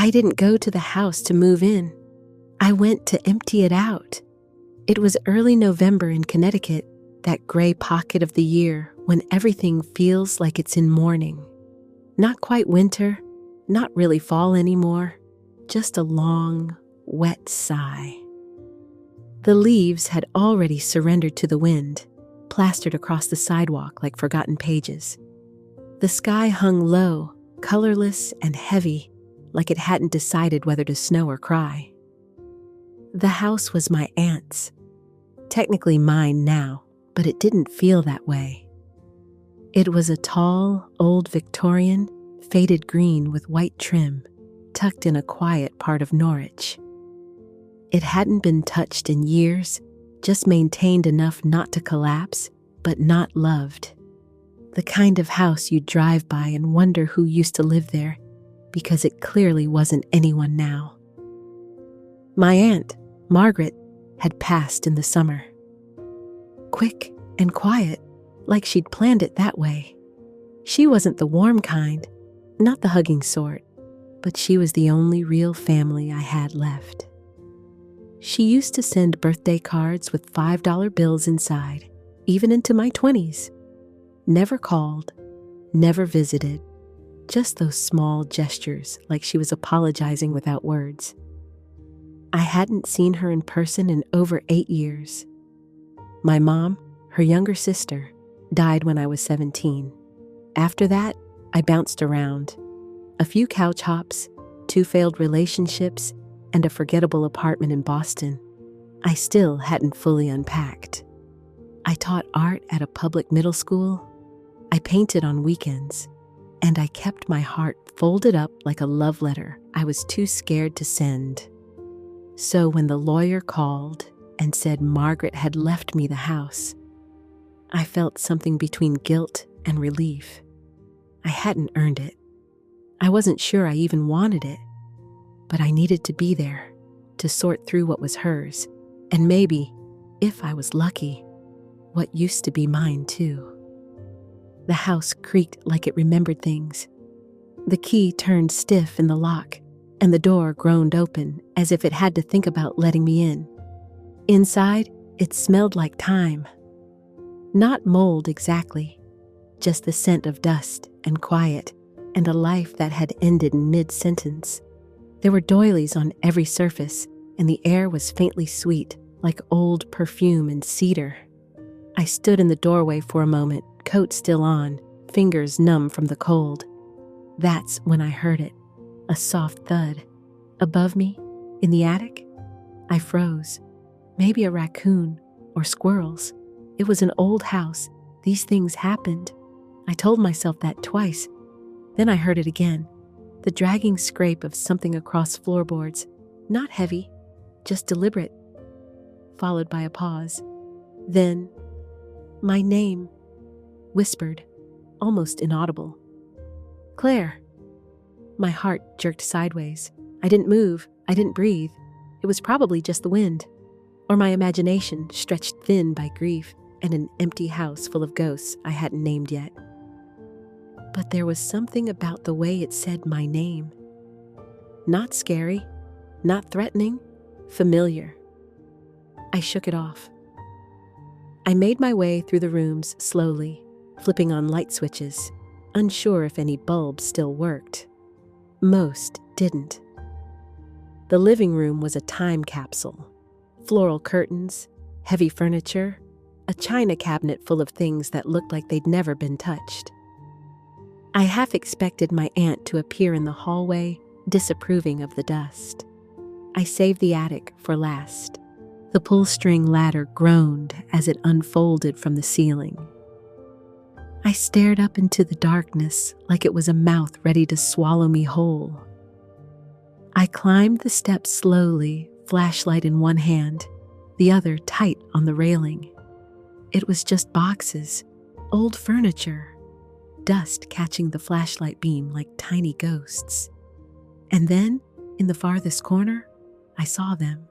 I didn't go to the house to move in. I went to empty it out. It was early November in Connecticut, that gray pocket of the year when everything feels like it's in mourning. Not quite winter, not really fall anymore, just a long, wet sigh. The leaves had already surrendered to the wind, plastered across the sidewalk like forgotten pages. The sky hung low, colorless and heavy, like it hadn't decided whether to snow or cry. The house was my aunt's, technically mine now, but it didn't feel that way. It was a tall, old Victorian, faded green with white trim, tucked in a quiet part of Norwich. It hadn't been touched in years, just maintained enough not to collapse, but not loved. The kind of house you drive by and wonder who used to live there, because it clearly wasn't anyone now. My aunt, Margaret, had passed in the summer. Quick and quiet, like she'd planned it that way. She wasn't the warm kind, not the hugging sort, but she was the only real family I had left. She used to send birthday cards with $5 bills inside, even into my 20s. Never called, never visited, just those small gestures like she was apologizing without words. I hadn't seen her in person in over 8 years. My mom, her younger sister, died when I was 17. After that, I bounced around. A few couch hops, 2 failed relationships, and a forgettable apartment in Boston. I still hadn't fully unpacked. I taught art at a public middle school. I painted on weekends. And I kept my heart folded up like a love letter I was too scared to send. So when the lawyer called and said Margaret had left me the house, I felt something between guilt and relief. I hadn't earned it. I wasn't sure I even wanted it, but I needed to be there to sort through what was hers, and maybe, if I was lucky, what used to be mine too. The house creaked like it remembered things. The key turned stiff in the lock, and the door groaned open as if it had to think about letting me in. Inside, it smelled like time. Not mold exactly, just the scent of dust and quiet, and a life that had ended in mid-sentence. There were doilies on every surface, and the air was faintly sweet, like old perfume and cedar. I stood in the doorway for a moment, coat still on, fingers numb from the cold. That's when I heard it, a soft thud. Above me, in the attic, I froze. Maybe a raccoon or squirrels. It was an old house. These things happened. I told myself that twice. Then I heard it again, the dragging scrape of something across floorboards, not heavy, just deliberate, followed by a pause. Then, my name, whispered, almost inaudible. Claire. My heart jerked sideways. I didn't move. I didn't breathe. It was probably just the wind, or my imagination stretched thin by grief and an empty house full of ghosts I hadn't named yet. But there was something about the way it said my name. Not scary, not threatening, familiar. I shook it off. I made my way through the rooms slowly, flipping on light switches, unsure if any bulbs still worked. Most didn't. The living room was a time capsule. Floral curtains, heavy furniture, a china cabinet full of things that looked like they'd never been touched. I half expected my aunt to appear in the hallway, disapproving of the dust. I saved the attic for last. The pull-string ladder groaned as it unfolded from the ceiling. I stared up into the darkness like it was a mouth ready to swallow me whole. I climbed the steps slowly, flashlight in one hand, the other tight on the railing. It was just boxes, old furniture, dust catching the flashlight beam like tiny ghosts. And then, in the farthest corner, I saw them.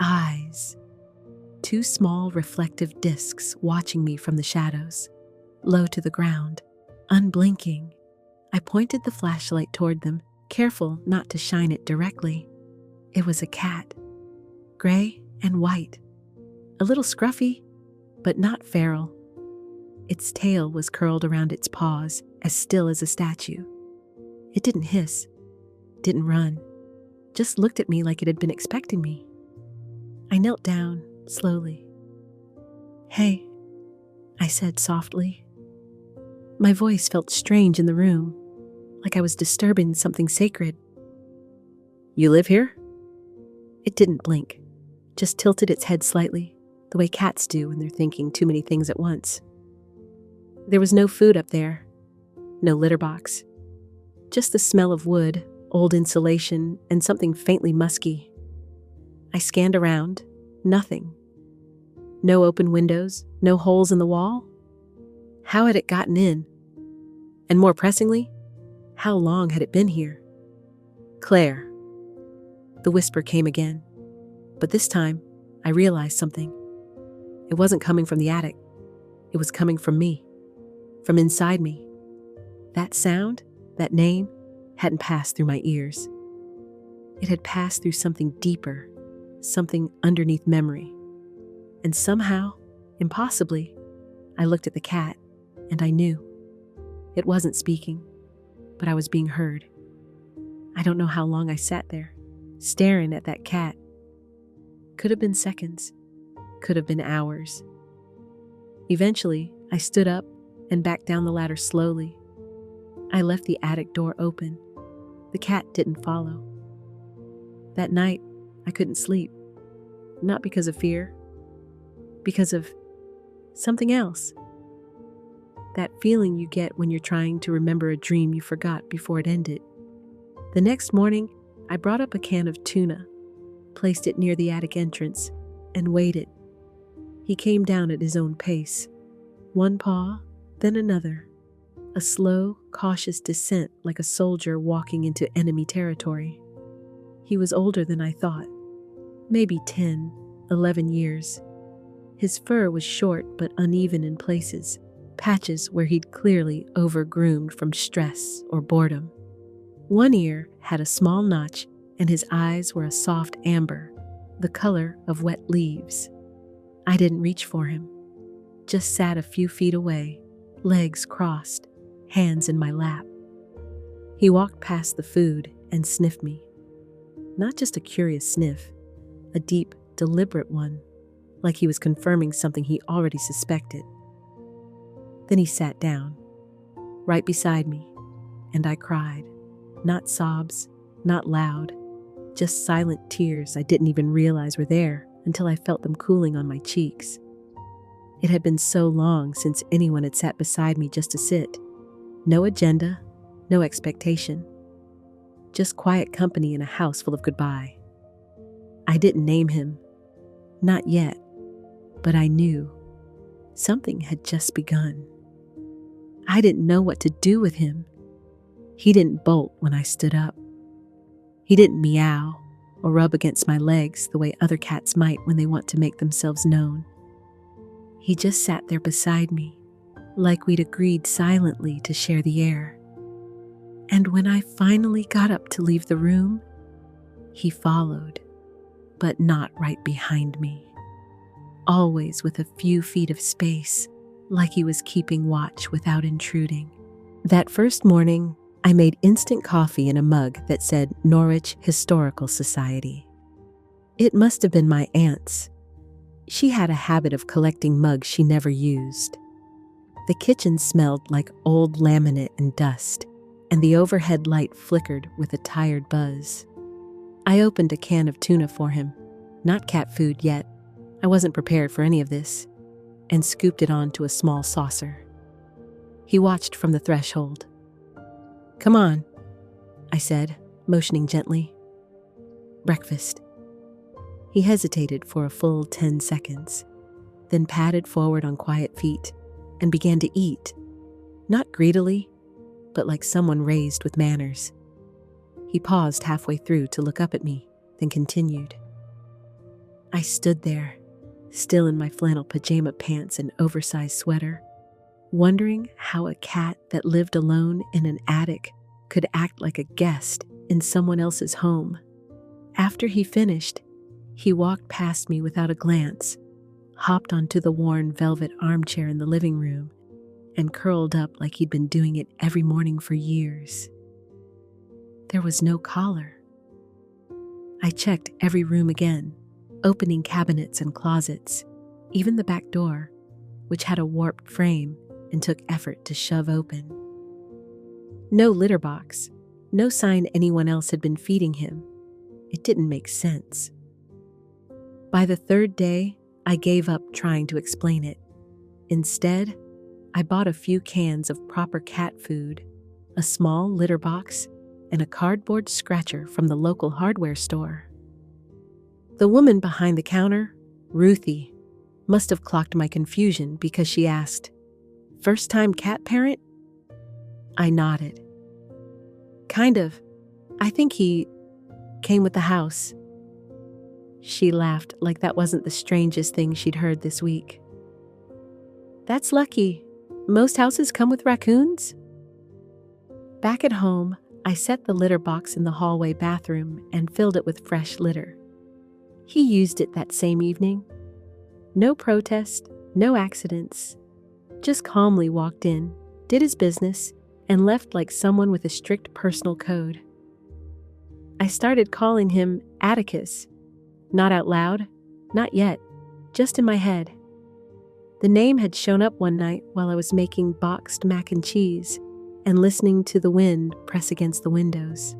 Eyes. 2 small reflective discs watching me from the shadows, low to the ground, unblinking. I pointed the flashlight toward them, careful not to shine it directly. It was a cat, gray and white, a little scruffy, but not feral. Its tail was curled around its paws, as still as a statue. It didn't hiss, didn't run, just looked at me like it had been expecting me. I knelt down, slowly. "Hey," I said softly. My voice felt strange in the room, like I was disturbing something sacred. "You live here?" It didn't blink, just tilted its head slightly, the way cats do when they're thinking too many things at once. There was no food up there, no litter box, just the smell of wood, old insulation, and something faintly musky. I scanned around, nothing. No open windows, no holes in the wall. How had it gotten in? And more pressingly, how long had it been here? "Claire." The whisper came again, but this time I realized something. It wasn't coming from the attic. It was coming from me, from inside me. That sound, that name, hadn't passed through my ears. It had passed through something deeper, something underneath memory. And somehow, impossibly, I looked at the cat, and I knew. It wasn't speaking, but I was being heard. I don't know how long I sat there, staring at that cat. Could have been seconds, could have been hours. Eventually, I stood up and backed down the ladder slowly. I left the attic door open. The cat didn't follow. That night, I couldn't sleep. Not because of fear, because of something else. That feeling you get when you're trying to remember a dream you forgot before it ended. The next morning, I brought up a can of tuna, placed it near the attic entrance, and waited. He came down at his own pace. One paw, then another. A slow, cautious descent like a soldier walking into enemy territory. He was older than I thought. Maybe 10, 11 years. His fur was short but uneven in places, patches where he'd clearly over-groomed from stress or boredom. One ear had a small notch and his eyes were a soft amber, the color of wet leaves. I didn't reach for him, just sat a few feet away, legs crossed, hands in my lap. He walked past the food and sniffed me. Not just a curious sniff, a deep, deliberate one, like he was confirming something he already suspected. Then he sat down, right beside me, and I cried. Not sobs, not loud, just silent tears I didn't even realize were there until I felt them cooling on my cheeks. It had been so long since anyone had sat beside me just to sit. No agenda, no expectation. Just quiet company in a house full of goodbye. I didn't name him. Not yet. But I knew. Something had just begun. I didn't know what to do with him. He didn't bolt when I stood up. He didn't meow or rub against my legs the way other cats might when they want to make themselves known. He just sat there beside me, like we'd agreed silently to share the air. And when I finally got up to leave the room, he followed, but not right behind me. Always with a few feet of space, like he was keeping watch without intruding. That first morning, I made instant coffee in a mug that said Norwich Historical Society. It must have been my aunt's. She had a habit of collecting mugs she never used. The kitchen smelled like old laminate and dust, and the overhead light flickered with a tired buzz. I opened a can of tuna for him, not cat food yet. I wasn't prepared for any of this, and scooped it onto a small saucer. He watched from the threshold. "Come on," I said, motioning gently. "Breakfast." He hesitated for a full 10 seconds, then padded forward on quiet feet and began to eat, not greedily, but like someone raised with manners. He paused halfway through to look up at me, then continued. I stood there, still in my flannel pajama pants and oversized sweater, wondering how a cat that lived alone in an attic could act like a guest in someone else's home. After he finished, he walked past me without a glance, hopped onto the worn velvet armchair in the living room, and curled up like he'd been doing it every morning for years. There was no collar. I checked every room again, opening cabinets and closets, even the back door, which had a warped frame and took effort to shove open. No litter box, no sign anyone else had been feeding him. It didn't make sense. By the third day, I gave up trying to explain it. Instead, I bought a few cans of proper cat food, a small litter box, and a cardboard scratcher from the local hardware store. The woman behind the counter, Ruthie, must have clocked my confusion because she asked, "First-time cat parent?" I nodded. "Kind of. I think he came with the house." She laughed like that wasn't the strangest thing she'd heard this week. "That's lucky. Most houses come with raccoons." Back at home, I set the litter box in the hallway bathroom and filled it with fresh litter. He used it that same evening. No protest, no accidents. Just calmly walked in, did his business, and left like someone with a strict personal code. I started calling him Atticus. Not out loud, not yet, just in my head. The name had shown up one night while I was making boxed mac and cheese and listening to the wind press against the windows.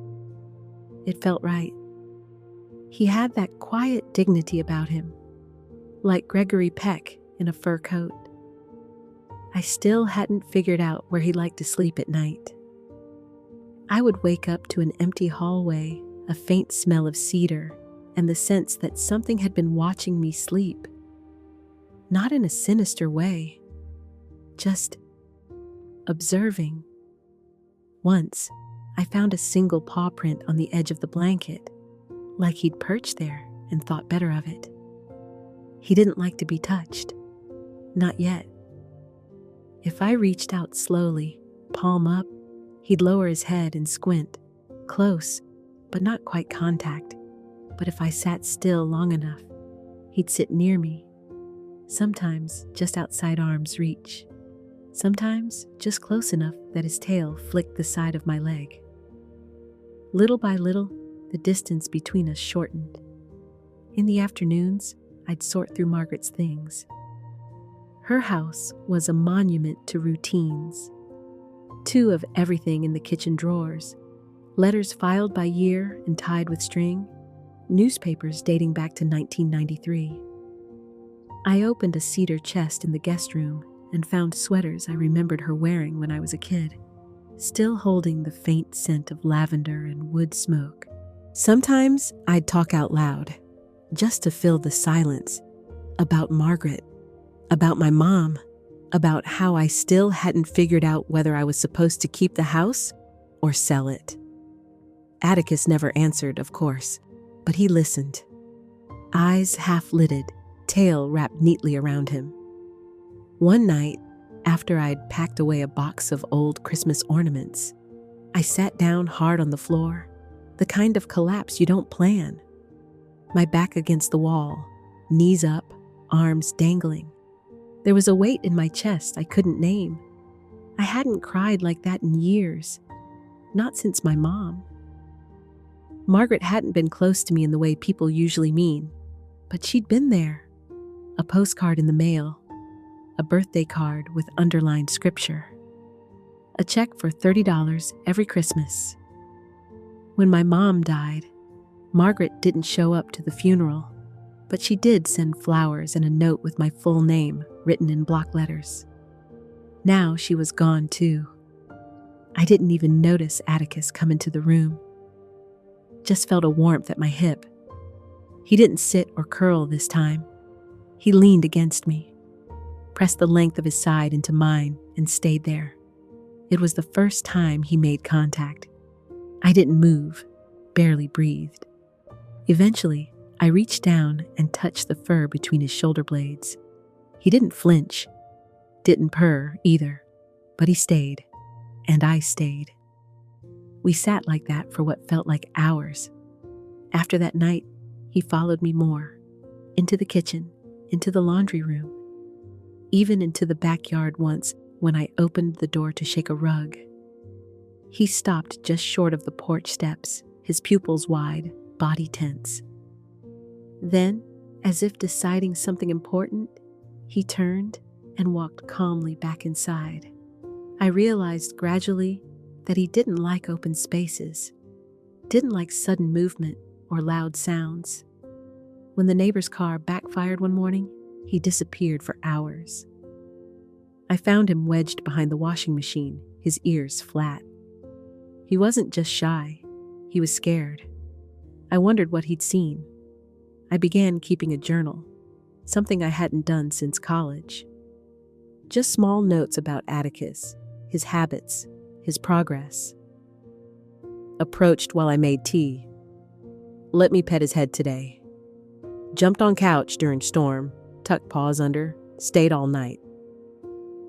It felt right. He had that quiet dignity about him, like Gregory Peck in a fur coat. I still hadn't figured out where he liked to sleep at night. I would wake up to an empty hallway, a faint smell of cedar, and the sense that something had been watching me sleep. Not in a sinister way, just observing. Once, I found a single paw print on the edge of the blanket, like he'd perched there and thought better of it. He didn't like to be touched. Not yet. If I reached out slowly, palm up, he'd lower his head and squint, close, but not quite contact. But if I sat still long enough, he'd sit near me, sometimes just outside arm's reach, sometimes just close enough that his tail flicked the side of my leg. Little by little, the distance between us shortened. In the afternoons, I'd sort through Margaret's things. Her house was a monument to routines. 2 of everything in the kitchen drawers, letters filed by year and tied with string, newspapers dating back to 1993. I opened a cedar chest in the guest room and found sweaters I remembered her wearing when I was a kid, still holding the faint scent of lavender and wood smoke. Sometimes I'd talk out loud, just to fill the silence, about Margaret, about my mom, about how I still hadn't figured out whether I was supposed to keep the house or sell it. Atticus never answered, of course, but he listened. Eyes half-lidded, tail wrapped neatly around him. One night, after I'd packed away a box of old Christmas ornaments, I sat down hard on the floor, the kind of collapse you don't plan. My back against the wall, knees up, arms dangling. There was a weight in my chest I couldn't name. I hadn't cried like that in years, not since my mom. Margaret hadn't been close to me in the way people usually mean, but she'd been there. A postcard in the mail, a birthday card with underlined scripture, a check for $30 every Christmas. When my mom died, Margaret didn't show up to the funeral, but she did send flowers and a note with my full name written in block letters. Now she was gone too. I didn't even notice Atticus come into the room. Just felt a warmth at my hip. He didn't sit or curl this time. He leaned against me, pressed the length of his side into mine, and stayed there. It was the first time he made contact. I didn't move, barely breathed. Eventually, I reached down and touched the fur between his shoulder blades. He didn't flinch, didn't purr either, but he stayed, and I stayed. We sat like that for what felt like hours. After that night, he followed me more. Into the kitchen, into the laundry room, even into the backyard once when I opened the door to shake a rug. He stopped just short of the porch steps, his pupils wide, body tense. Then, as if deciding something important, he turned and walked calmly back inside. I realized gradually that he didn't like open spaces, didn't like sudden movement or loud sounds. When the neighbor's car backfired one morning, he disappeared for hours. I found him wedged behind the washing machine, his ears flat. He wasn't just shy, he was scared. I wondered what he'd seen. I began keeping a journal, something I hadn't done since college. Just small notes about Atticus, his habits, his progress. Approached while I made tea. Let me pet his head today. Jumped on couch during storm, tucked paws under, stayed all night.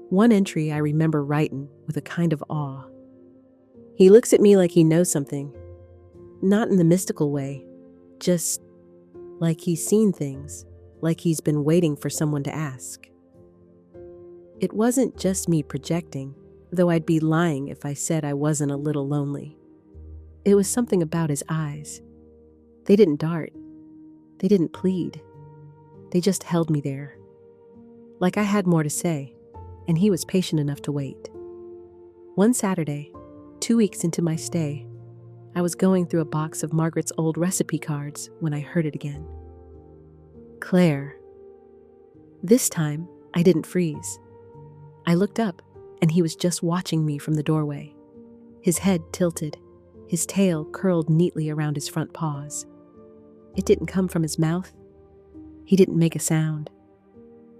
One entry I remember writing with a kind of awe. He looks at me like he knows something. Not in the mystical way, just like he's seen things, like he's been waiting for someone to ask. It wasn't just me projecting, though I'd be lying if I said I wasn't a little lonely. It was something about his eyes. They didn't dart. They didn't plead. They just held me there. Like I had more to say, and he was patient enough to wait. One Saturday, 2 weeks into my stay, I was going through a box of Margaret's old recipe cards when I heard it again. Claire. This time, I didn't freeze. I looked up, and he was just watching me from the doorway. His head tilted, his tail curled neatly around his front paws. It didn't come from his mouth. He didn't make a sound.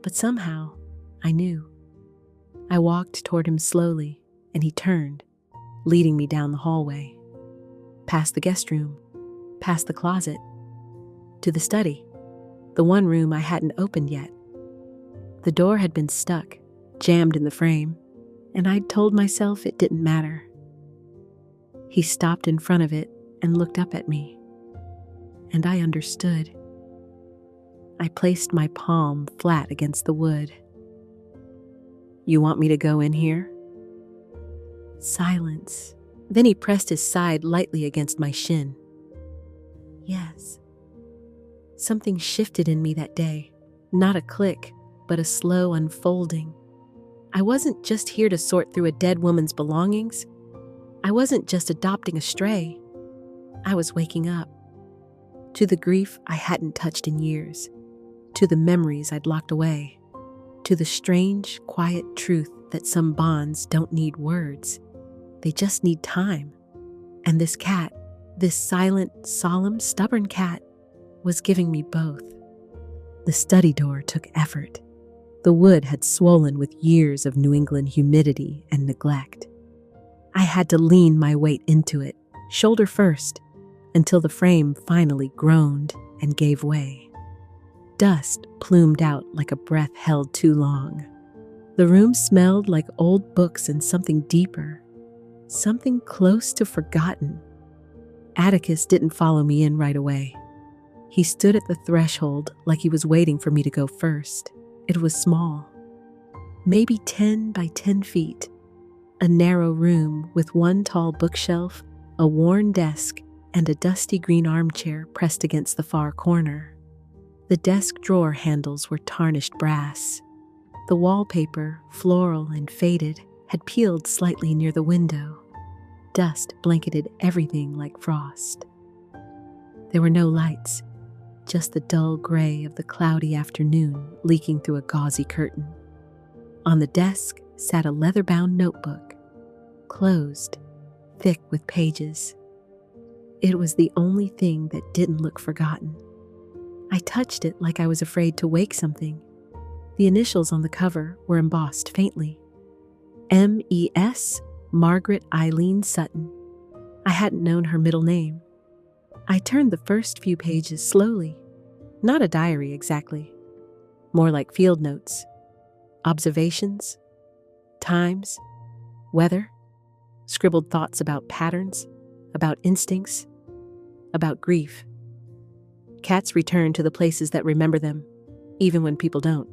But somehow, I knew. I walked toward him slowly, and he turned, leading me down the hallway. Past the guest room, past the closet, to the study, the one room I hadn't opened yet. The door had been stuck, jammed in the frame, and I'd told myself it didn't matter. He stopped in front of it and looked up at me, and I understood. I placed my palm flat against the wood. You want me to go in here? Silence. Then he pressed his side lightly against my shin. Yes. Something shifted in me that day. Not a click, but a slow unfolding. I wasn't just here to sort through a dead woman's belongings. I wasn't just adopting a stray. I was waking up. To the grief I hadn't touched in years. To the memories I'd locked away. To the strange, quiet truth that some bonds don't need words. They just need time. And this cat, this silent, solemn, stubborn cat, was giving me both. The study door took effort. The wood had swollen with years of New England humidity and neglect. I had to lean my weight into it, shoulder first, until the frame finally groaned and gave way. Dust plumed out like a breath held too long. The room smelled like old books and something deeper, something close to forgotten. Atticus didn't follow me in right away. He stood at the threshold like he was waiting for me to go first. It was small, maybe 10 by 10 feet. A narrow room with one tall bookshelf, a worn desk, and a dusty green armchair pressed against the far corner. The desk drawer handles were tarnished brass. The wallpaper, floral and faded, had peeled slightly near the window. Dust blanketed everything like frost. There were no lights, just the dull gray of the cloudy afternoon leaking through a gauzy curtain. On the desk sat a leather-bound notebook, closed, thick with pages. It was the only thing that didn't look forgotten. I touched it like I was afraid to wake something. The initials on the cover were embossed faintly. M.E.S. Margaret Eileen Sutton. I hadn't known her middle name. I turned the first few pages slowly. Not a diary exactly. More like field notes. Observations. Times. Weather. Scribbled thoughts about patterns. about instincts, about grief. Cats return to the places that remember them, even when people don't.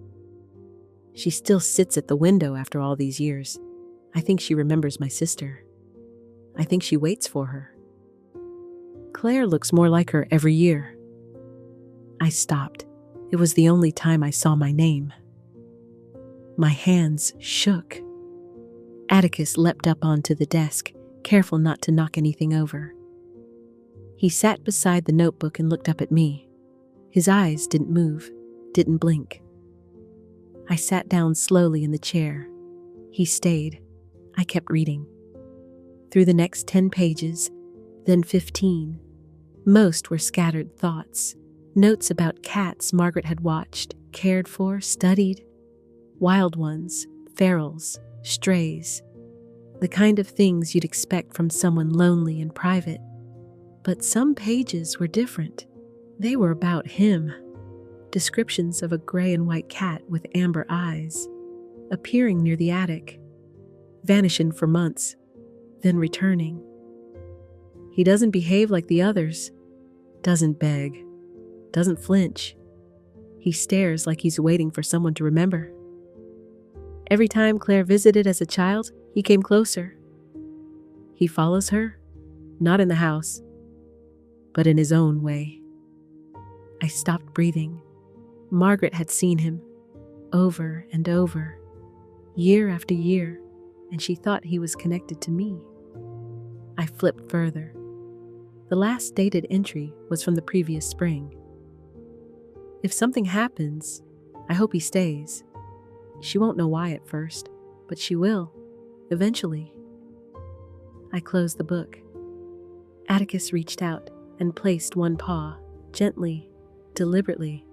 She still sits at the window after all these years. I think she remembers my sister. I think she waits for her. Claire looks more like her every year. I stopped. It was the only time I saw my name. My hands shook. Atticus leapt up onto the desk, careful not to knock anything over. He sat beside the notebook and looked up at me. His eyes didn't move, didn't blink. I sat down slowly in the chair. He stayed. I kept reading. Through the next 10 pages, then 15. Most were scattered thoughts, notes about cats Margaret had watched, cared for, studied. Wild ones, ferals, strays. The kind of things you'd expect from someone lonely and private. But some pages were different. They were about him. Descriptions of a gray and white cat with amber eyes, appearing near the attic, vanishing for months, then returning. He doesn't behave like the others, doesn't beg, doesn't flinch. He stares like he's waiting for someone to remember. Every time Claire visited as a child, he came closer. He follows her, not in the house, but in his own way. I stopped breathing. Margaret had seen him, over and over, year after year, and she thought he was connected to me. I flipped further. The last dated entry was from the previous spring. If something happens, I hope he stays. She won't know why at first, but she will, eventually. I closed the book. Atticus reached out and placed one paw, gently, deliberately,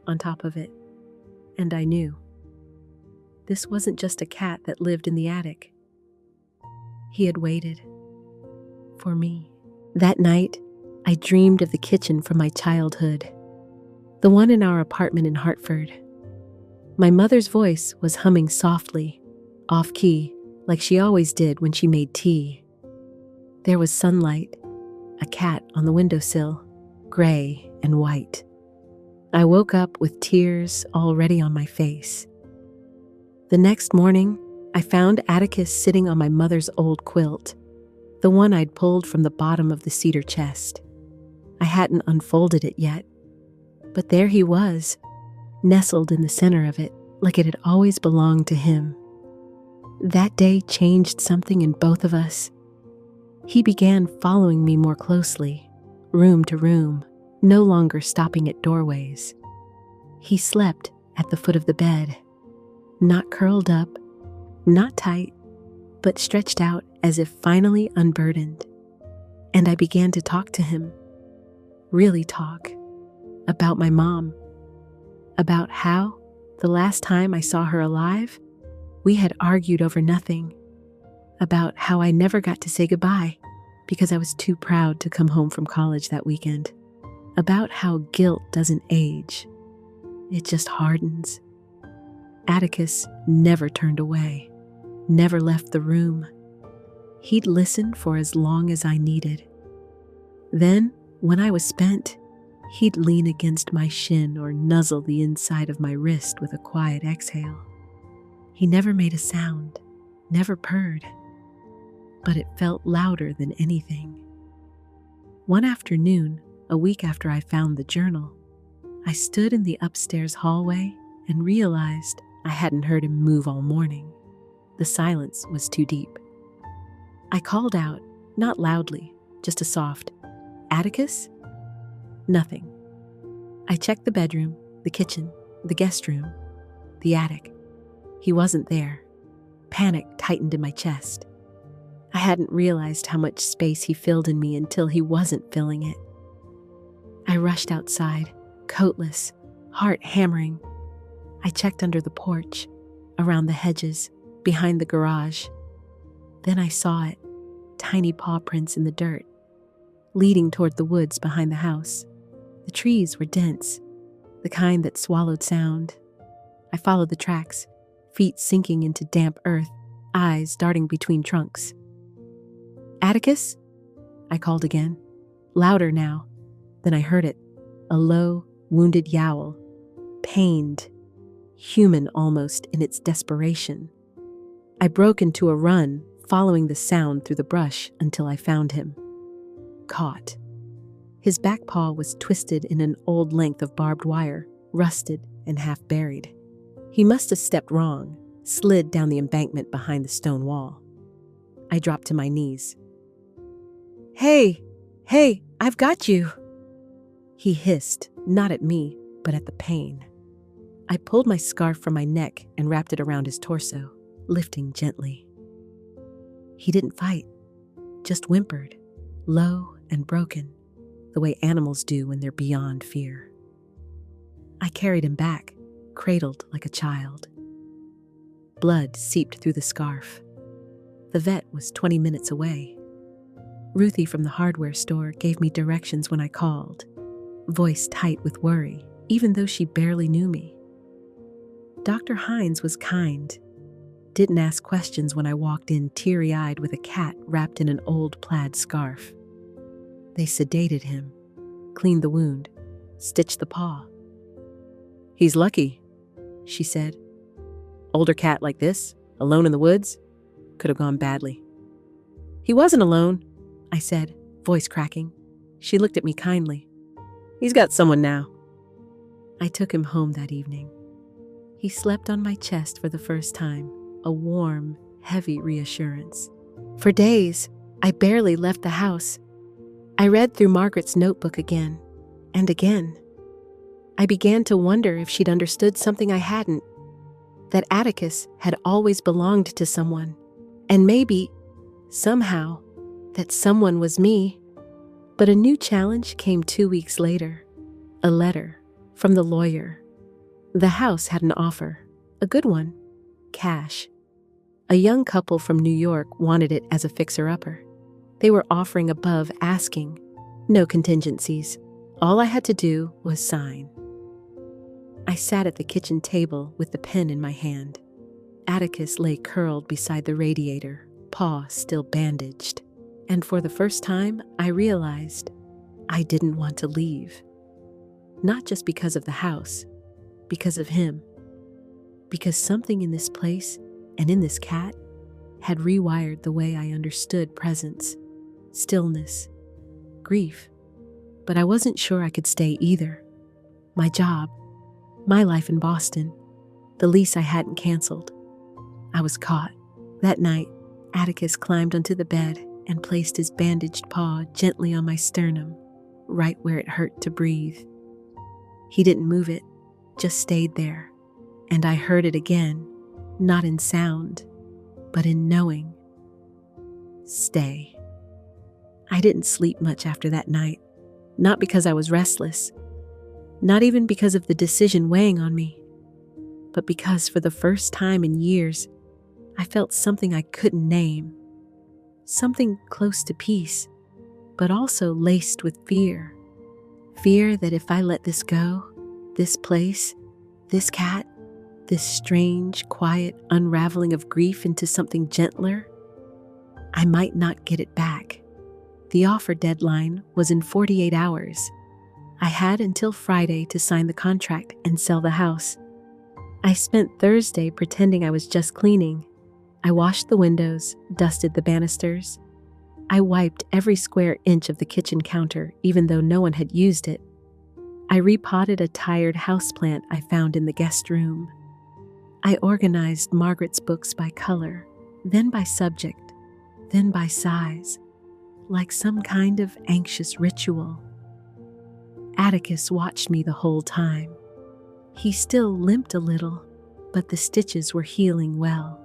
on top of it. And I knew. This wasn't just a cat that lived in the attic. He had waited. For me. That night, I dreamed of the kitchen from my childhood. The one in our apartment in Hartford. My mother's voice was humming softly, off-key, like she always did when she made tea. There was sunlight, a cat on the windowsill, gray and white. I woke up with tears already on my face. The next morning, I found Atticus sitting on my mother's old quilt, the one I'd pulled from the bottom of the cedar chest. I hadn't unfolded it yet, but there he was, nestled in the center of it, like it had always belonged to him. That day changed something in both of us. He began following me more closely, room to room, no longer stopping at doorways. He slept at the foot of the bed, not curled up, not tight, but stretched out as if finally unburdened. And I began to talk to him, really talk, about my mom, about how, the last time I saw her alive, we had argued over nothing, about how I never got to say goodbye because I was too proud to come home from college that weekend, about how guilt doesn't age, it just hardens. Atticus never turned away, never left the room. He'd listen for as long as I needed. Then, when I was spent, he'd lean against my shin or nuzzle the inside of my wrist with a quiet exhale. He never made a sound, never purred, but it felt louder than anything. One afternoon, a week after I found the journal, I stood in the upstairs hallway and realized I hadn't heard him move all morning. The silence was too deep. I called out, not loudly, just a soft, "Atticus?" Nothing. I checked the bedroom, the kitchen, the guest room, the attic. He wasn't there. Panic tightened in my chest. I hadn't realized how much space he filled in me until he wasn't filling it. I rushed outside, coatless, heart hammering. I checked under the porch, around the hedges, behind the garage. Then I saw it, tiny paw prints in the dirt, leading toward the woods behind the house. The trees were dense, the kind that swallowed sound. I followed the tracks, feet sinking into damp earth, eyes darting between trunks. "Atticus?" I called again, louder now. Then I heard it, a low, wounded yowl, pained, human almost in its desperation. I broke into a run, following the sound through the brush until I found him. Caught. His back paw was twisted in an old length of barbed wire, rusted and half buried. He must have stepped wrong, slid down the embankment behind the stone wall. I dropped to my knees. Hey, I've got you," he hissed, not at me, but at the pain. I pulled my scarf from my neck and wrapped it around his torso, lifting gently. He didn't fight, just whimpered, low and broken, the way animals do when they're beyond fear. I carried him back, cradled like a child. Blood seeped through the scarf. The vet was 20 minutes away. Ruthie from the hardware store gave me directions when I called, voice tight with worry, even though she barely knew me. Dr. Hines was kind, didn't ask questions when I walked in teary-eyed with a cat wrapped in an old plaid scarf. They sedated him, cleaned the wound, stitched the paw. "He's lucky," she said. "Older cat like this, alone in the woods, could have gone badly." "He wasn't alone," I said, voice cracking. She looked at me kindly. "He's got someone now." I took him home that evening. He slept on my chest for the first time, a warm, heavy reassurance. For days, I barely left the house. I read through Margaret's notebook again and again. I began to wonder if she'd understood something I hadn't, that Atticus had always belonged to someone, and maybe, somehow, that someone was me. But a new challenge came 2 weeks later. A letter from the lawyer. The house had an offer, a good one, cash. A young couple from New York wanted it as a fixer-upper. They were offering above asking, no contingencies. All I had to do was sign. I sat at the kitchen table with the pen in my hand. Atticus lay curled beside the radiator, paw still bandaged. And for the first time, I realized I didn't want to leave. Not just because of the house, because of him. Because something in this place and in this cat had rewired the way I understood presence, stillness, grief. But I wasn't sure I could stay either. My job, my life in Boston, the lease I hadn't canceled. I was caught. That night, Atticus climbed onto the bed and placed his bandaged paw gently on my sternum, right where it hurt to breathe. He didn't move it, just stayed there, and I heard it again, not in sound, but in knowing. Stay. I didn't sleep much after that night, not because I was restless, not even because of the decision weighing on me, but because for the first time in years, I felt something I couldn't name. Something close to peace, but also laced with fear. Fear that if I let this go, this place, this cat, this strange, quiet unraveling of grief into something gentler, I might not get it back. The offer deadline was in 48 hours. I had until Friday to sign the contract and sell the house. I spent Thursday pretending I was just cleaning. I washed the windows, dusted the banisters. I wiped every square inch of the kitchen counter, even though no one had used it. I repotted a tired houseplant I found in the guest room. I organized Margaret's books by color, then by subject, then by size, like some kind of anxious ritual. Atticus watched me the whole time. He still limped a little, but the stitches were healing well.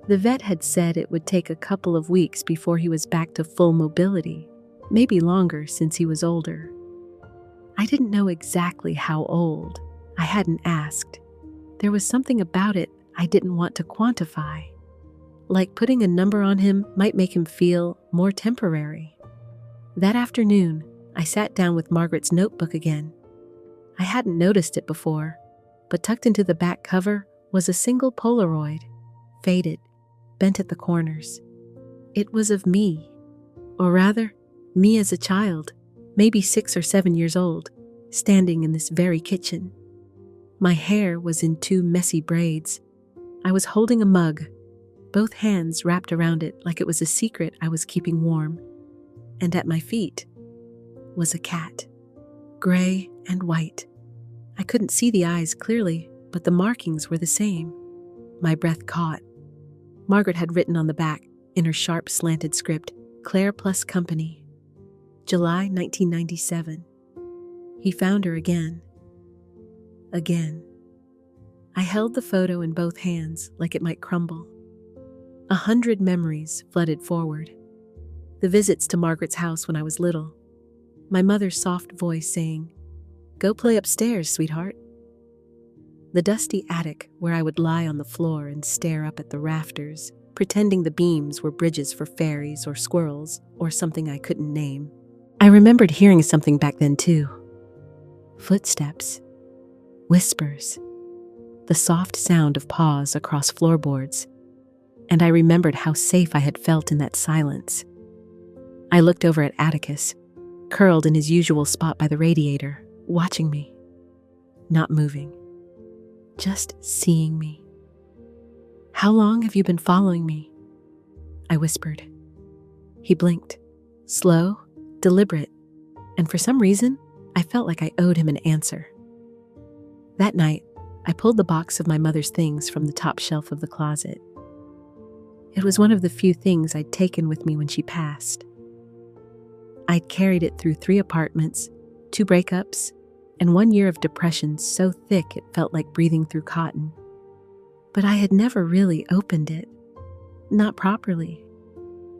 The vet had said it would take a couple of weeks before he was back to full mobility, maybe longer since he was older. I didn't know exactly how old. I hadn't asked. There was something about it I didn't want to quantify. Like putting a number on him might make him feel more temporary. That afternoon, I sat down with Margaret's notebook again. I hadn't noticed it before, but tucked into the back cover was a single Polaroid, faded, bent at the corners. It was of me, or rather, Me as a child, maybe 6 or 7 years old, standing in this very kitchen. My hair was in 2 messy braids. I was holding a mug, both hands wrapped around it like it was a secret I was keeping warm. And at my feet was a cat, gray and white. I couldn't see the eyes clearly, but the markings were the same. My breath caught. Margaret had written on the back, in her sharp slanted script, Claire plus Company. July 1997. He found her again. Again. I held the photo in both hands like it might crumble. 100 memories flooded forward. The visits to Margaret's house when I was little. My mother's soft voice saying, "Go play upstairs, sweetheart." The dusty attic where I would lie on the floor and stare up at the rafters, pretending the beams were bridges for fairies or squirrels or something I couldn't name. I remembered hearing something back then too. Footsteps. Whispers. The soft sound of paws across floorboards. And I remembered how safe I had felt in that silence. I looked over at Atticus, curled in his usual spot by the radiator, watching me. Not moving. Just seeing me. "How long have you been following me?" I whispered. He blinked. Slow, deliberate, and for some reason, I felt like I owed him an answer. That night, I pulled the box of my mother's things from the top shelf of the closet. It was one of the few things I'd taken with me when she passed. I'd carried it through 3 apartments, 2 breakups, and 1 year of depression so thick it felt like breathing through cotton. But I had never really opened it. Not properly.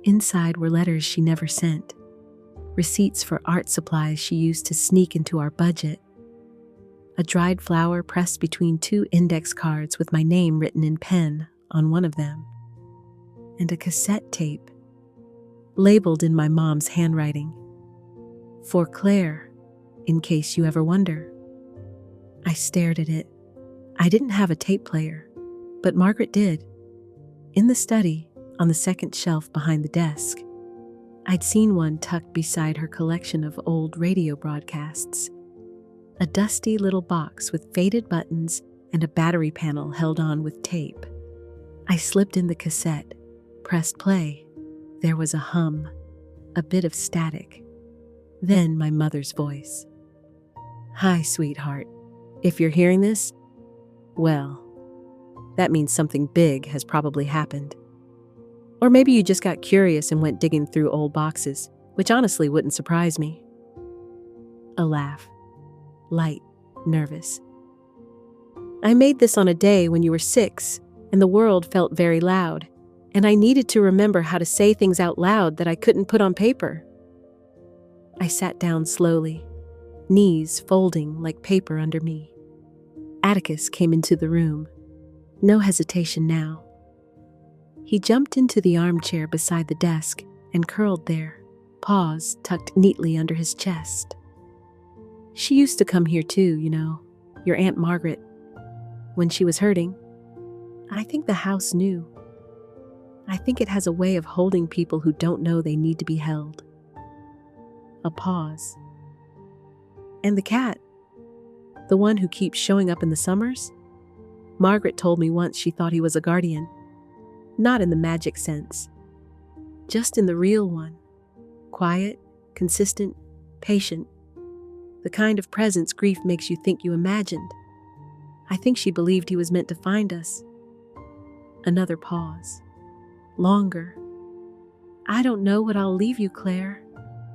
Inside were letters she never sent. Receipts for art supplies she used to sneak into our budget. A dried flower pressed between 2 index cards with my name written in pen on one of them. And a cassette tape, labeled in my mom's handwriting. "For Claire, in case you ever wonder." I stared at it. I didn't have a tape player, but Margaret did. In the study, on the second shelf behind the desk, I'd seen one tucked beside her collection of old radio broadcasts. A dusty little box with faded buttons and a battery panel held on with tape. I slipped in the cassette, pressed play. There was a hum, a bit of static. Then my mother's voice. "Hi, sweetheart. If you're hearing this, well, that means something big has probably happened. Or maybe you just got curious and went digging through old boxes, which honestly wouldn't surprise me." A laugh. Light, nervous. "I made this on a day when you were 6, and the world felt very loud, and I needed to remember how to say things out loud that I couldn't put on paper." I sat down slowly, knees folding like paper under me. Atticus came into the room. No hesitation now. He jumped into the armchair beside the desk and curled there, paws tucked neatly under his chest. "She used to come here too, you know, your Aunt Margaret, when she was hurting. I think the house knew. I think it has a way of holding people who don't know they need to be held." A pause. "And the cat? The one who keeps showing up in the summers? Margaret told me once she thought he was a guardian. Not in the magic sense. Just in the real one. Quiet, consistent, patient. The kind of presence grief makes you think you imagined. I think she believed he was meant to find us." Another pause. Longer. "I don't know what I'll leave you, Claire.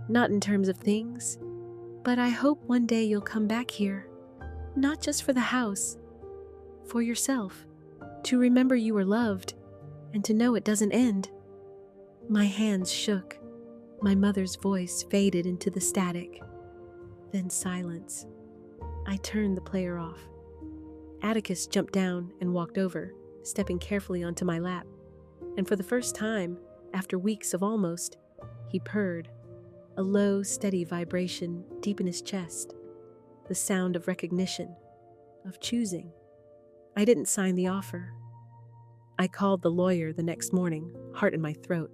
Not in terms of things. But I hope one day you'll come back here. Not just for the house. For yourself. To remember you were loved. And to know it doesn't end." My hands shook. My mother's voice faded into the static. Then silence. I turned the player off. Atticus jumped down and walked over, stepping carefully onto my lap. And for the first time, after weeks of almost, he purred. A low, steady vibration deep in his chest. The sound of recognition, of choosing. I didn't sign the offer. I called the lawyer the next morning, heart in my throat.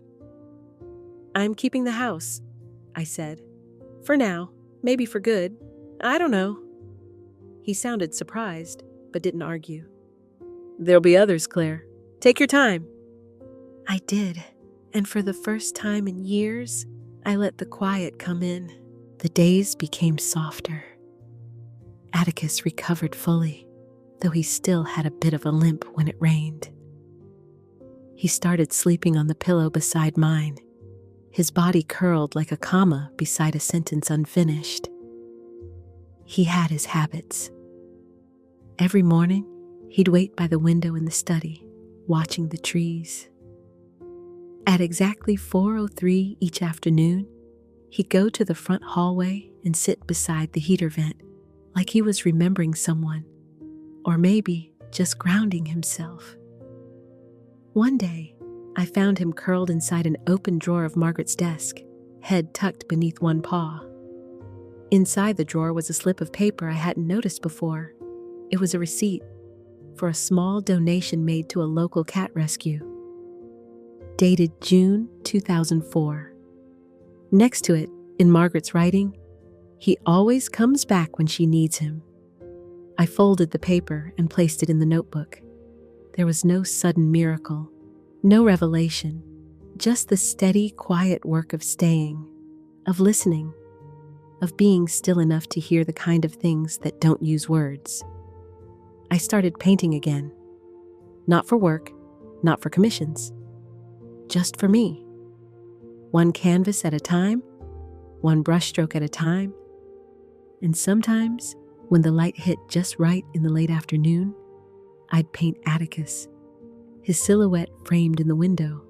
"I'm keeping the house. I said. "For now. Maybe for good. I don't know." He sounded surprised, but didn't argue. "There'll be others, Claire. Take your time." I did, and for the first time in years, I let the quiet come in. The days became softer. Atticus recovered fully, though he still had a bit of a limp when it rained. He started sleeping on the pillow beside mine, his body curled like a comma beside a sentence unfinished. He had his habits. Every morning, he'd wait by the window in the study, watching the trees. At exactly 4:03 each afternoon, he'd go to the front hallway and sit beside the heater vent, like he was remembering someone, or maybe just grounding himself. One day, I found him curled inside an open drawer of Margaret's desk, head tucked beneath one paw. Inside the drawer was a slip of paper I hadn't noticed before. It was a receipt for a small donation made to a local cat rescue. Dated June 2004. Next to it, in Margaret's writing, "He always comes back when she needs him." I folded the paper and placed it in the notebook. There was no sudden miracle, no revelation, just the steady, quiet work of staying, of listening, of being still enough to hear the kind of things that don't use words. I started painting again. Not for work, not for commissions. Just for me. One canvas at a time, one brushstroke at a time. And sometimes, when the light hit just right in the late afternoon, I'd paint Atticus, his silhouette framed in the window,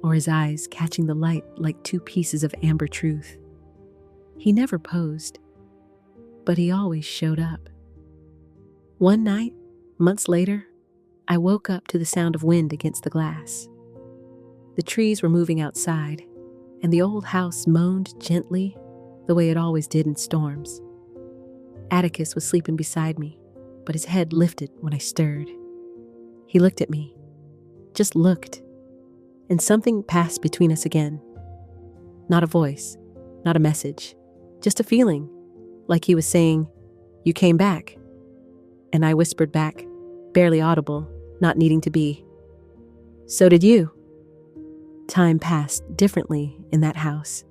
or his eyes catching the light like two pieces of amber truth. He never posed, but he always showed up. One night, months later, I woke up to the sound of wind against the glass. The trees were moving outside, and the old house moaned gently the way it always did in storms. Atticus was sleeping beside me, but his head lifted when I stirred. He looked at me, just looked, and something passed between us again. Not a voice, not a message, just a feeling, like he was saying, "You came back." And I whispered back, barely audible, not needing to be, "So did you." Time passed differently in that house.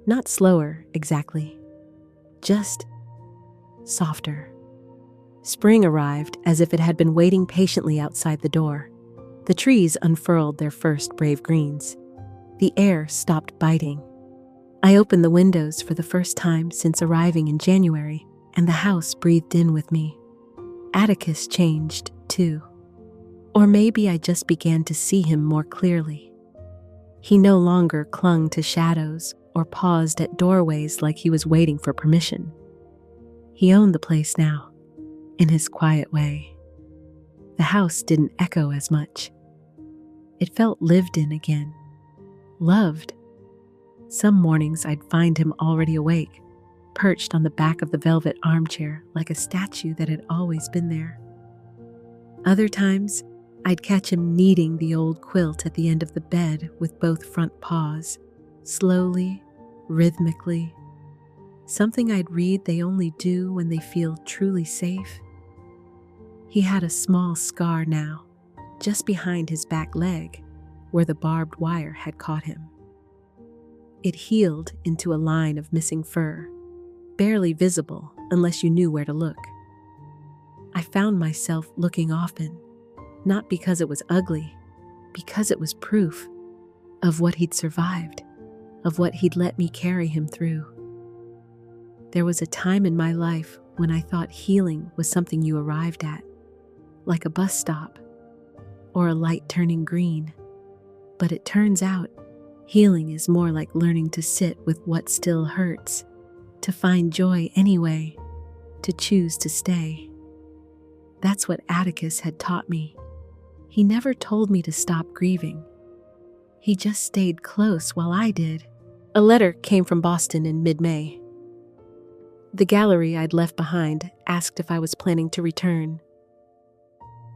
Not slower, exactly. Just softer. Spring arrived as if it had been waiting patiently outside the door. The trees unfurled their first brave greens. The air stopped biting. I opened the windows for the first time since arriving in January, and the house breathed in with me. Atticus changed, too. Or maybe I just began to see him more clearly. He no longer clung to shadows or paused at doorways like he was waiting for permission. He owned the place now, in his quiet way. The house didn't echo as much. It felt lived in again, loved. Some mornings I'd find him already awake, perched on the back of the velvet armchair like a statue that had always been there. Other times, I'd catch him kneading the old quilt at the end of the bed with both front paws, slowly, rhythmically. Something I'd read they only do when they feel truly safe. He had a small scar now, just behind his back leg, where the barbed wire had caught him. It healed into a line of missing fur, barely visible unless you knew where to look. I found myself looking often, not because it was ugly, because it was proof of what he'd survived, of what he'd let me carry him through. There was a time in my life when I thought healing was something you arrived at, like a bus stop or a light turning green. But it turns out, healing is more like learning to sit with what still hurts, to find joy anyway, to choose to stay. That's what Atticus had taught me. He never told me to stop grieving. He just stayed close while I did. A letter came from Boston in mid-May. The gallery I'd left behind asked if I was planning to return.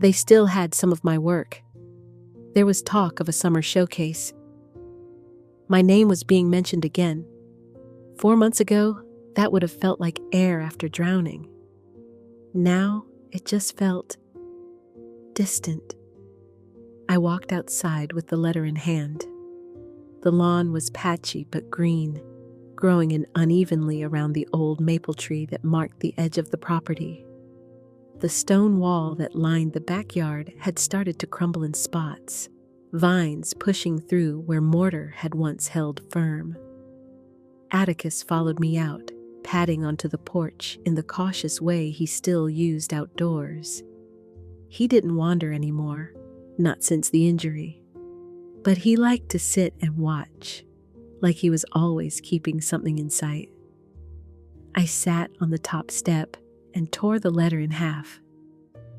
They still had some of my work. There was talk of a summer showcase. My name was being mentioned again. 4 months ago, that would have felt like air after drowning. Now, it just felt distant. I walked outside with the letter in hand. The lawn was patchy but green, growing in unevenly around the old maple tree that marked the edge of the property. The stone wall that lined the backyard had started to crumble in spots, vines pushing through where mortar had once held firm. Atticus followed me out, padding onto the porch in the cautious way he still used outdoors. He didn't wander anymore, not since the injury. But he liked to sit and watch, like he was always keeping something in sight. I sat on the top step and tore the letter in half,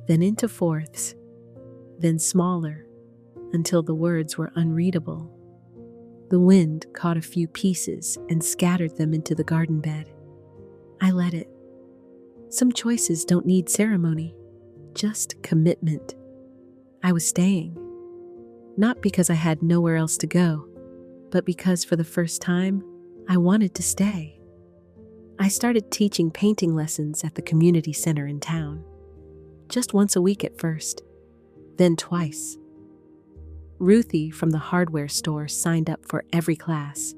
then into fourths, then smaller, until the words were unreadable. The wind caught a few pieces and scattered them into the garden bed. I let it. Some choices don't need ceremony, just commitment. I was staying. Not because I had nowhere else to go, but because for the first time, I wanted to stay. I started teaching painting lessons at the community center in town. Just once a week at first, then twice. Ruthie from the hardware store signed up for every class,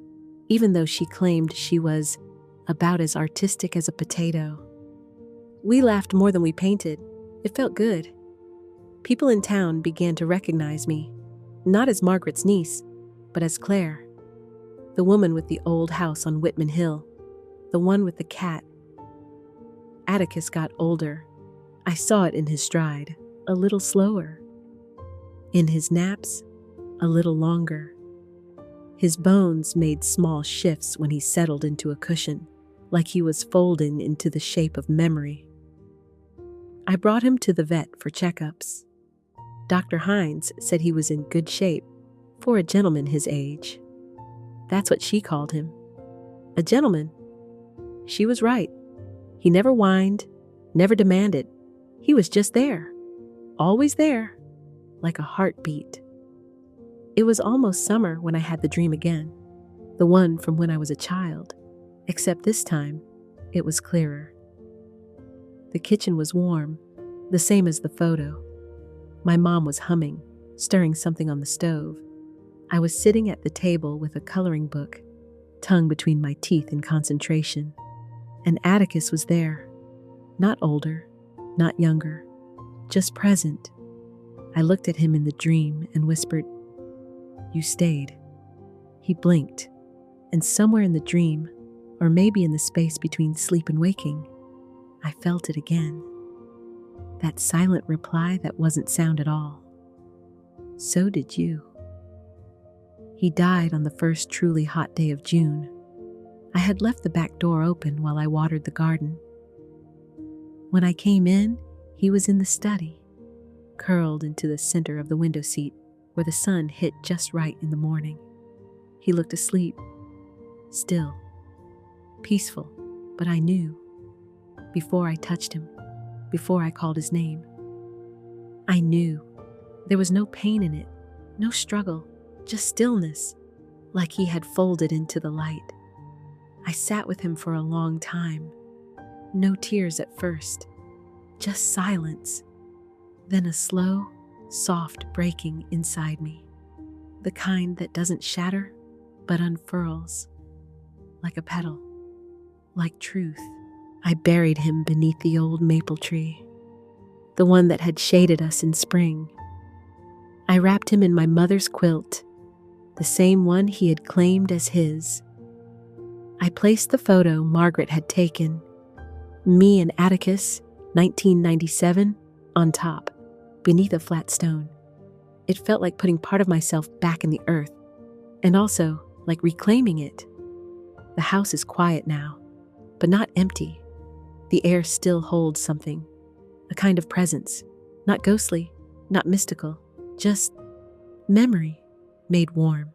even though she claimed she was about as artistic as a potato. We laughed more than we painted. It felt good. People in town began to recognize me, not as Margaret's niece, but as Claire, the woman with the old house on Whitman Hill, the one with the cat. Atticus got older. I saw it in his stride, a little slower. In his naps, a little longer. His bones made small shifts when he settled into a cushion, like he was folding into the shape of memory. I brought him to the vet for checkups. Dr. Hines said he was in good shape for a gentleman his age. That's what she called him. A gentleman. She was right. He never whined, never demanded. He was just there, always there, like a heartbeat. It was almost summer when I had the dream again, the one from when I was a child, except this time it was clearer. The kitchen was warm, the same as the photo. My mom was humming, stirring something on the stove. I was sitting at the table with a coloring book, tongue between my teeth in concentration. And Atticus was there, not older, not younger, just present. I looked at him in the dream and whispered, "You stayed." He blinked, and somewhere in the dream, or maybe in the space between sleep and waking, I felt it again. That silent reply that wasn't sound at all. So did you. He died on the first truly hot day of June. I had left the back door open while I watered the garden. When I came in, he was in the study, curled into the center of the window seat where the sun hit just right in the morning. He looked asleep, still, peaceful, but I knew. Before I touched him, before I called his name, I knew. There was no pain in it, no struggle, just stillness, like he had folded into the light. I sat with him for a long time. No tears at first, just silence, then a slow, soft breaking inside me, the kind that doesn't shatter, but unfurls, like a petal, like truth. I buried him beneath the old maple tree, the one that had shaded us in spring. I wrapped him in my mother's quilt, the same one he had claimed as his. I placed the photo Margaret had taken, me and Atticus, 1997, on top, beneath a flat stone. It felt like putting part of myself back in the earth, and also like reclaiming it. The house is quiet now, but not empty. The air still holds something, a kind of presence, not ghostly, not mystical, just memory made warm.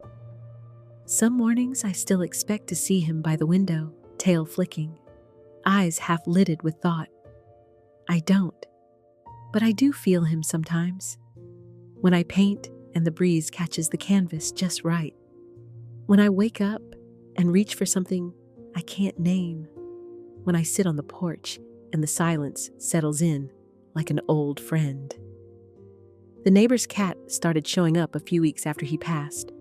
Some mornings I still expect to see him by the window, tail flicking, eyes half lidded with thought. I don't, but I do feel him sometimes. When I paint and the breeze catches the canvas just right. When I wake up and reach for something I can't name. When I sit on the porch and the silence settles in like an old friend. The neighbor's cat started showing up a few weeks after he passed.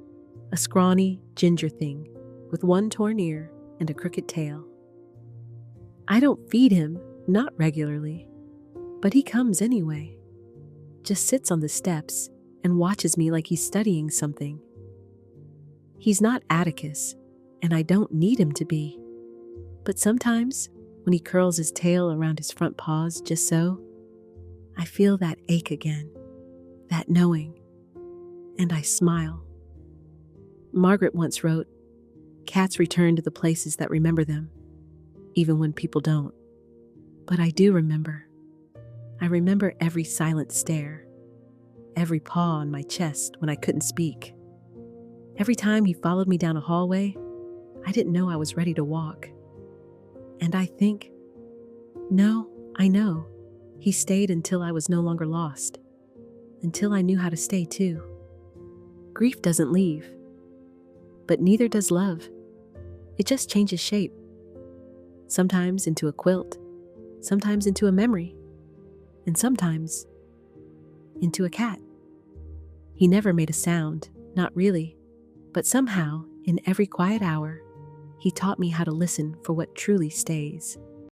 A scrawny ginger thing with one torn ear and a crooked tail. I don't feed him, not regularly, but he comes anyway. Just sits on the steps and watches me like he's studying something. He's not Atticus, and I don't need him to be. But sometimes, when he curls his tail around his front paws just so, I feel that ache again, that knowing, and I smile. Margaret once wrote, "Cats return to the places that remember them, even when people don't." But I do remember. I remember every silent stare, every paw on my chest when I couldn't speak. Every time he followed me down a hallway, I didn't know I was ready to walk. And I think, no, I know, he stayed until I was no longer lost, until I knew how to stay too. Grief doesn't leave, but neither does love. It just changes shape. Sometimes into a quilt, sometimes into a memory, and sometimes into a cat. He never made a sound, not really, but somehow, in every quiet hour, he taught me how to listen for what truly stays.